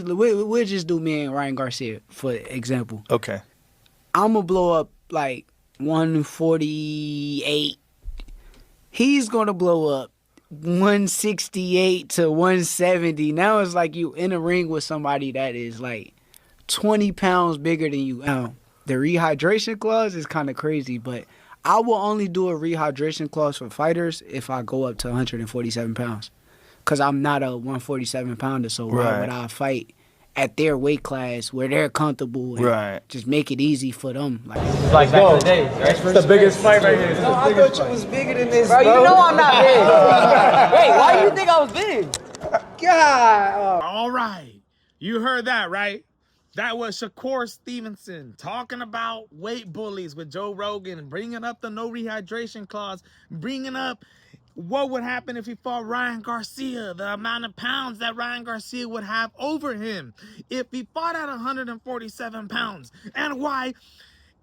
We'll just do me and Ryan Garcia, for example. Okay. I'm going to blow up like 148. He's going to blow up 168 to 170. Now it's like you in a ring with somebody that is like 20 pounds bigger than you. Now, the rehydration clause is kind of crazy, but I will only do a rehydration clause for fighters if I go up to 147 pounds. Because I'm not a 147 pounder, so why would I fight at their weight class where they're comfortable and just make it easy for them? Like back in the day, right? It's the biggest fight right here. No, I thought you was bigger than this, bro. You know I'm not big. Wait, why do you think I was big? God. All right. You heard that, right? That was Shakur Stevenson talking about weight bullies with Joe Rogan, bringing up the no rehydration clause, bringing up what would happen if he fought Ryan Garcia, the amount of pounds that Ryan Garcia would have over him if he fought at 147 pounds, and why,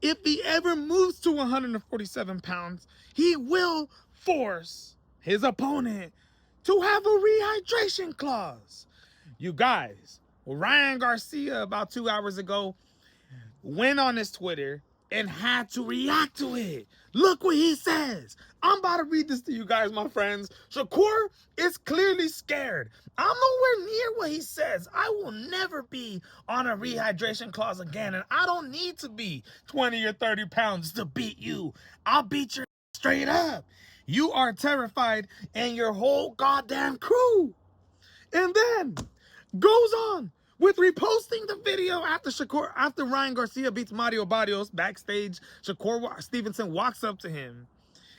if he ever moves to 147 pounds, he will force his opponent to have a rehydration clause. You guys, Ryan Garcia about 2 hours ago went on his Twitter and had to react to it. Look what he says. I'm about to read this to you guys, my friends. Shakur is clearly scared. I'm nowhere near what he says. I will never be on a rehydration clause again, and I don't need to be 20 or 30 pounds to beat you. I'll beat your straight up. You are terrified and your whole goddamn crew. And then goes on with reposting the video after Ryan Garcia beats Mario Barrios backstage. Shakur Stevenson walks up to him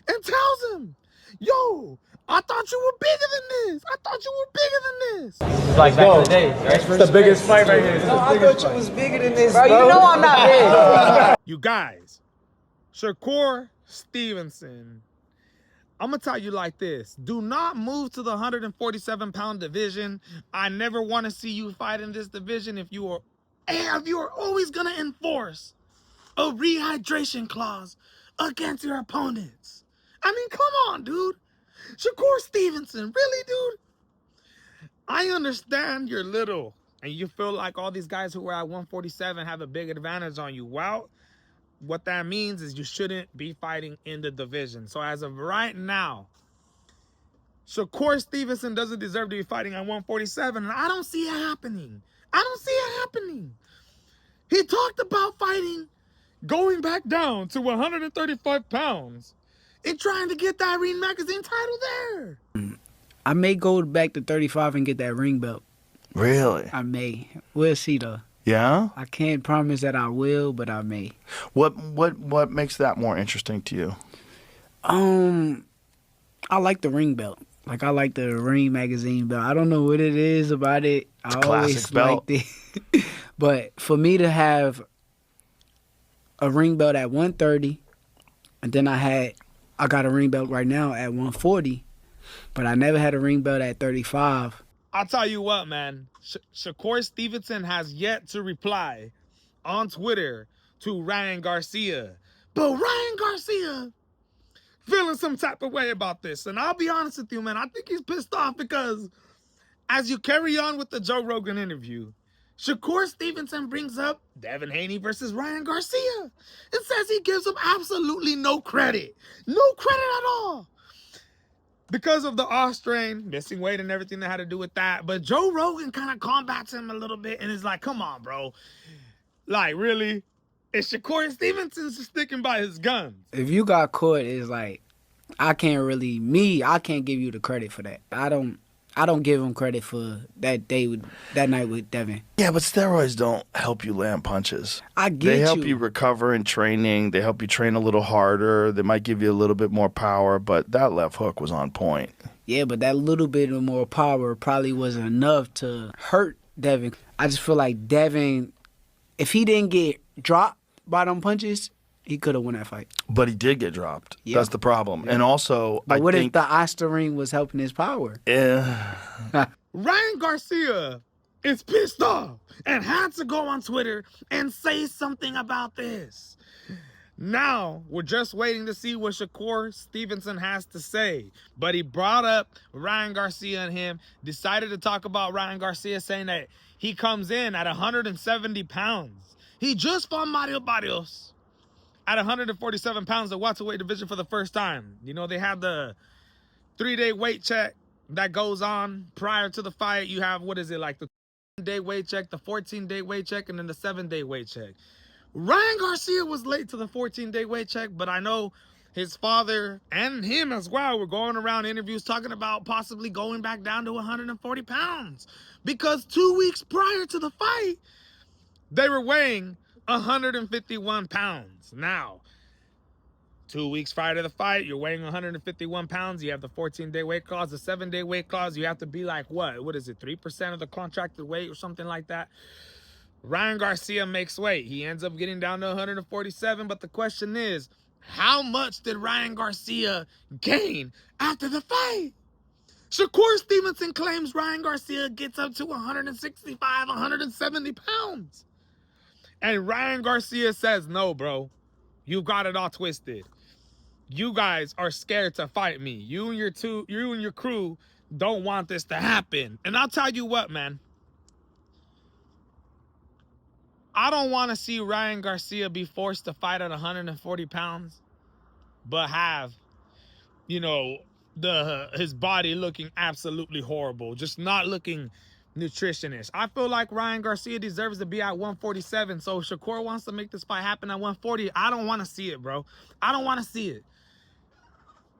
and tells him, yo, I thought you were bigger than this. I thought you were bigger than this. Like back in the day, right? It's the biggest fight right here. No, I thought you was bigger than this, bro. You know I'm not big. You guys, Shakur Stevenson, I'm going to tell you like this. Do not move to the 147-pound division. I never want to see you fight in this division if you are always going to enforce a rehydration clause against your opponents. I mean, come on, dude. Shakur Stevenson, really, dude? I understand you're little and you feel like all these guys who are at 147 have a big advantage on you. Well, what that means is you shouldn't be fighting in the division. So as of right now, Shakur Stevenson doesn't deserve to be fighting at 147, and I don't see it happening. I don't see it happening. He talked about fighting, going back down to 135 pounds and trying to get that Ring Magazine title there. I may go back to 35 and get that ring belt. Really? I may. We'll see, though. Yeah? I can't promise that I will, but I may. What makes that more interesting to you? I like the ring belt. Like, I like the Ring Magazine belt. I don't know what it is about it. It's I a classic belt. liked it. But for me to have a ring belt at 130, and then I got a ring belt right now at 140, but I never had a ring belt at 35. I'll tell you what, man. Shakur Stevenson has yet to reply on Twitter to Ryan Garcia. But Ryan Garcia feeling some type of way about this. And I'll be honest with you, man. I think he's pissed off because as you carry on with the Joe Rogan interview, Shakur Stevenson brings up Devin Haney versus Ryan Garcia and says he gives him absolutely no credit. No credit at all. Because of the off strain, missing weight and everything that had to do with that. But Joe Rogan kind of combats him a little bit and is like, come on, bro. Like, really? Is Shakur Stevenson sticking by his guns? If you got caught, it's like, I can't give you the credit for that. I don't give him credit for that night with Devin. Yeah, but steroids don't help you land punches. They help you recover in training. They help you train a little harder. They might give you a little bit more power, but that left hook was on point. Yeah, but that little bit of more power probably wasn't enough to hurt Devin. I just feel like Devin, if he didn't get dropped by them punches, he could have won that fight. But he did get dropped. Yeah. That's the problem. Yeah. And also, but what if the Osterring was helping his power? Yeah. Ryan Garcia is pissed off and had to go on Twitter and say something about this. Now, we're just waiting to see what Shakur Stevenson has to say. But he brought up Ryan Garcia and him, decided to talk about Ryan Garcia, saying that he comes in at 170 pounds. He just fought Mario Barrios at 147 pounds, the welterweight division for the first time. You know, they have the 3-day weight check that goes on prior to the fight. You have, what is it, like the 10-day weight check, the 14-day weight check, and then the 7-day weight check. Ryan Garcia was late to the 14-day weight check, but I know his father and him as well were going around interviews talking about possibly going back down to 140 pounds. Because 2 weeks prior to the fight, they were weighing 151 pounds. Now, 2 weeks prior to the fight, you're weighing 151 pounds. You have the 14-day weight clause, the 7-day weight clause. You have to be like, what is it, 3% of the contracted weight or something like that? Ryan Garcia makes weight. He ends up getting down to 147. But the question is, how much did Ryan Garcia gain after the fight? Shakur Stevenson claims Ryan Garcia gets up to 165, 170 pounds. And Ryan Garcia says, no, bro, you got it all twisted. You guys are scared to fight me. You and your crew don't want this to happen. And I'll tell you what, man. I don't want to see Ryan Garcia be forced to fight at 140 pounds, but have, you know, his body looking absolutely horrible, just not looking nutritionist. I feel like Ryan Garcia deserves to be at 147. So if Shakur wants to make this fight happen at 140, I don't want to see it, bro. I don't want to see it.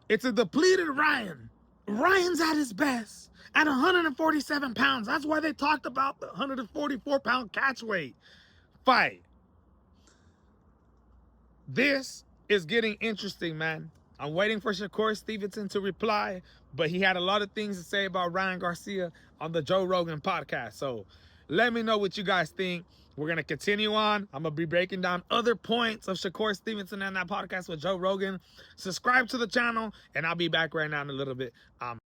It's a depleted Ryan. Ryan's at his best at 147 pounds. That's why they talked about the 144-pound catch weight fight. This is getting interesting, man. I'm waiting for Shakur Stevenson to reply, but he had a lot of things to say about Ryan Garcia on the Joe Rogan podcast. So let me know what you guys think. We're going to continue on. I'm going to be breaking down other points of Shakur Stevenson and that podcast with Joe Rogan. Subscribe to the channel, and I'll be back right now in a little bit.